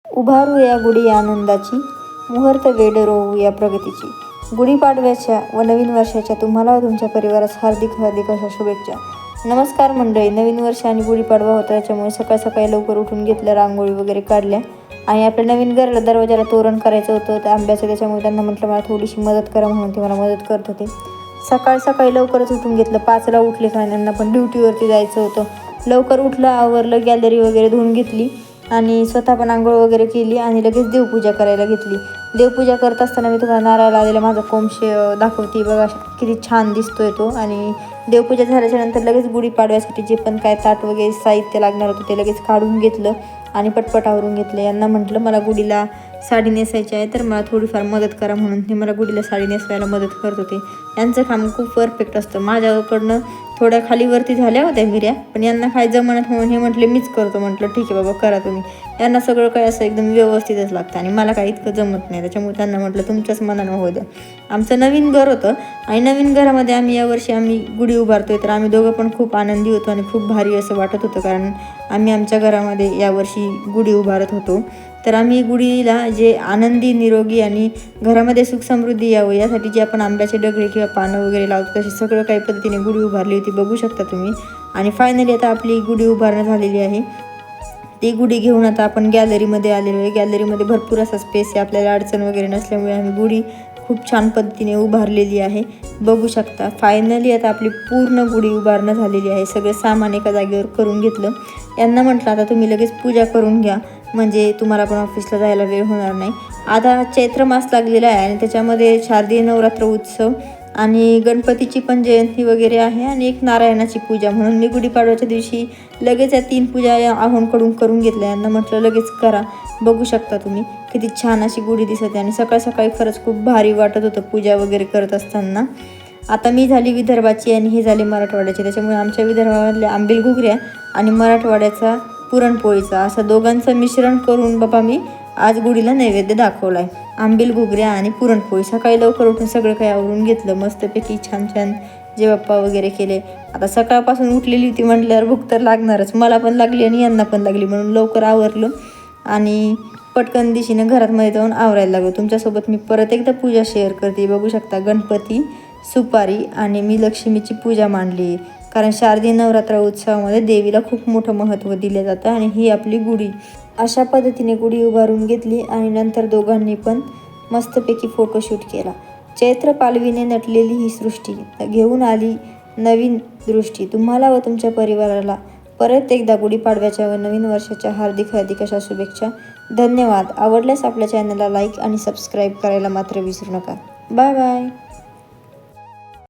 उभारूया गुढी आनंदाची, मुहूर्त वेळ रोवूया प्रगतीची. गुढीपाडव्याच्या व नवीन वर्षाच्या तुम्हाला व तुमच्या परिवारास हार्दिक हार्दिक अशा शुभेच्छा. नमस्कार मंडळी. नवीन वर्ष आणि गुढीपाडवा होता, त्याच्यामुळे सकाळ सकाळी लवकर उठून घेतलं, रांगोळी वगैरे काढल्या आणि आपल्या नवीन घराला दरवाजाला तोरण करायचं होतं त्या आंब्याचं. त्याच्यामुळे त्यांना म्हटलं मला थोडीशी मदत करा, म्हणून ते मला मदत करत होते. सकाळी लवकरच उठून घेतलं. 5ला उठले, कारण त्यांना पण ड्युटीवरती जायचं होतं. लवकर उठलं, आवरलं, गॅलरी वगैरे धुवून घेतली आणि स्वतः पण आंघोळ वगैरे केली आणि लगेच देवपूजा करायला घेतली. देवपूजा करत असताना मी तुम्हाला नारळ लावलेला माझा कोंबशे दाखवते बघा, किती छान दिसतोय तो. आणि देवपूजा झाल्याच्या नंतर लगेच गुढीपाडव्यासाठी जे पण काय ताट वगैरे साहित्य लागणार होतं ते लगेच काढून घेतलं आणि पटपट आवरून घेतलं. यांना म्हटलं मला गुढीला साडी नेसायची आहे, तर मला थोडीफार मदत करा, म्हणून ते मला गुढीला साडी नेसवायला मदत करत होते. यांचं काम खूप परफेक्ट असतं. माझ्याकडनं थोड्या खालीवरती झाल्या होत्या मिऱ्या, पण यांना काय जमणत म्हणून हे म्हटले मीच करतो. म्हटलं ठीक आहे बाबा, करा तुम्ही. यांना सगळं काही असं एकदम व्यवस्थितच लागतं आणि मला काही इतकं जमत नाही, त्याच्यामुळे त्यांना म्हटलं तुमच्याच मनानं होऊ द्या. आमचं नवीन घर होतं आणि नवीन घरामध्ये आम्ही गुढी उभारतोय, तर आम्ही दोघं पण खूप आनंदी होतो आणि खूप भारी असं वाटत होतं, कारण आम्ही आमच्या घरामध्ये यावर्षी गुढी उभारत होतो. तर आम्ही गुढीला जे आनंदी, निरोगी आणि घरामध्ये सुख समृद्धी यावं यासाठी जे आपण आंब्याचे डगळे किंवा पानं वगैरे लावतो, तशी सगळं काही पद्धतीने गुढी उभारली होती, बघू शकता तुम्ही. आणि फायनली आता आपली गुढी उभारणं झालेली आहे. ती गुढी घेऊन आता आपण गॅलरीमध्ये आलेलो आहे. गॅलरीमध्ये भरपूर असा स्पेस आहे, आपल्याला अडचण वगैरे नसल्यामुळे आम्ही गुढी खूप छान पद्धतीने उभारलेली आहे, बघू शकता. फायनली आता आपली पूर्ण गुढी उभारणं झालेली आहे. सगळे सामान एका जागेवर करून घेतलं. यांना म्हटलं आता तुम्ही लगेच पूजा करून घ्या, म्हणजे तुम्हाला पण ऑफिसला जायला वेळ होणार नाही. आता चैत्र मास लागलेला आहे आणि त्याच्यामध्ये शारदीय नवरात्र उत्सव आणि गणपतीची पण जयंती वगैरे आहे आणि एक नारायणाची पूजा, म्हणून मी गुढीपाडव्याच्या दिवशी लगेच या 3 पूजा या आहोंकडून करून घेतल्या. यांना म्हटलं लगेच करा. बघू शकता तुम्ही किती छान अशी गुढी दिसते आणि सकाळी खरंच खूप भारी वाटत होतं पूजा वगैरे करत असताना. आता मी झाली विदर्भाची आणि हे झाले मराठवाड्याचे, त्याच्यामुळे आमच्या विदर्भामधल्या आंबील घुगऱ्या आणि मराठवाड्याचा पुरणपोळीचा असं दोघांचं मिश्रण करून बाबा मी आज गुढीला नैवेद्य दाखवला आहे. आंबील घुगऱ्या आणि पुरणपोळी. सकाळी लवकर उठून सगळं काही आवरून घेतलं, मस्तपैकी छान जेवप्पा वगैरे केले. आता सकाळपासून उठलेली होती म्हटल्यावर भूक तर लागणारच, मला पण लागली आणि यांना पण लागली, म्हणून लवकर आवरलं आणि पटकन दिशेने घरामध्ये जाऊन आवरायला लागलो. तुमच्यासोबत मी परत एकदा पूजा शेअर करते, बघू शकता. गणपती, सुपारी आणि मी लक्ष्मीची पूजा मांडली, कारण शारदीय नवरात्र उत्सवामध्ये देवीला खूप मोठं महत्त्व दिलं जातं आणि ही आपली गुढी. अशा पद्धतीने गुढी उभारून घेतली आणि नंतर दोघांनी पण मस्तपैकी फोटोशूट केला. चैत्र पालवीने नटलेली ही सृष्टी घेऊन आली नवीन दृष्टी. तुम्हाला व तुमच्या परिवाराला परत एकदा गुढीपाडव्याच्या व नवीन वर्षाच्या हार्दिक हार्दिक अशा शुभेच्छा. धन्यवाद. आवडल्यास आपल्या चॅनलला लाईक आणि सबस्क्राईब करायला मात्र विसरू नका. Bye bye.